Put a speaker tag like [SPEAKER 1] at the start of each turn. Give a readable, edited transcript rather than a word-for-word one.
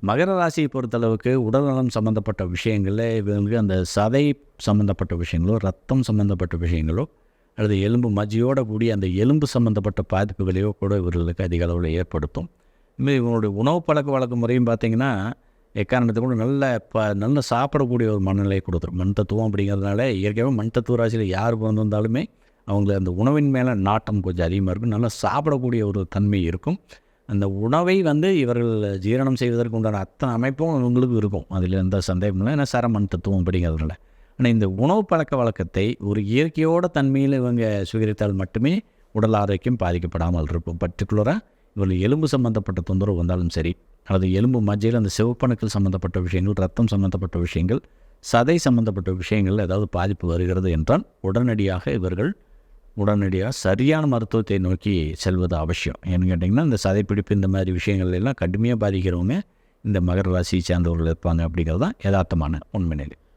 [SPEAKER 1] மகர ராசியை பொறுத்தளவுக்கு உடல்நலம் சம்மந்தப்பட்ட விஷயங்களில் இவங்களுக்கு அந்த சதை சம்மந்தப்பட்ட விஷயங்களோ, ரத்தம் சம்மந்தப்பட்ட விஷயங்களோ, அல்லது எலும்பு மஜ்ஜையோட கூடிய அந்த எலும்பு சம்மந்தப்பட்ட பாதிப்புகளையோ கூட இவர்களுக்கு அதிக அளவில் ஏற்படுத்தும். இதுமாரி இவங்களுடைய உணவு பழக்க முறையும் பார்த்திங்கன்னா, எக்காரணத்தை கூட நல்ல சாப்பிடக்கூடிய ஒரு மனநிலையை கொடுத்துரும். மண் தத்துவம் அப்படிங்கிறதுனால இயற்கையாகவே மண் தத்துவ ராசியில் யார் வந்தாலுமே அவங்களுக்கு அந்த உணவின் மேலே நாட்டம் கொஞ்சம் அதிகமாக இருக்கும். நல்லா சாப்பிடக்கூடிய ஒரு தன்மை இருக்கும். அந்த உணவை இவர்கள் ஜீரணம் செய்வதற்கு உண்டான அத்தனை அமைப்பும் இவங்களுக்கு இருக்கும். அதில் எந்த சந்தேகமும் இல்லை. ஏன்னா மண் தத்துவம் அப்படிங்கிறதுனால. ஆனால் இந்த உணவு பழக்க வழக்கத்தை ஒரு இயற்கையோட தன்மையில் இவங்க சுவீகரித்தால் மட்டுமே உடல் ஆரோக்கியம் பாதிக்கப்படாமல் இருக்கும். பர்டிகுலராக இவர்கள் எலும்பு சம்மந்தப்பட்ட தொந்தரவு வந்தாலும் சரி, அல்லது எலும்பு மஜ்ஜையில் அந்த சிவப்பணுக்கள் சம்மந்தப்பட்ட விஷயங்கள், ரத்தம் சம்மந்தப்பட்ட விஷயங்கள், சதை சம்மந்தப்பட்ட விஷயங்கள் ஏதாவது பாதிப்பு வருகிறது என்றால் உடனடியாக சரியான மருத்துவத்தை நோக்கி செல்வது அவசியம். ஏன்னு கேட்டிங்கன்னா, இந்த சதைப்பிடிப்பு இந்த மாதிரி விஷயங்கள் எல்லாம் கடுமையாக பாதிக்கிறவங்க இந்த மகர ராசியை சேர்ந்தவர்கள் இருப்பாங்க அப்படிங்கிறது தான் யதார்த்தமான உண்மை நிலை.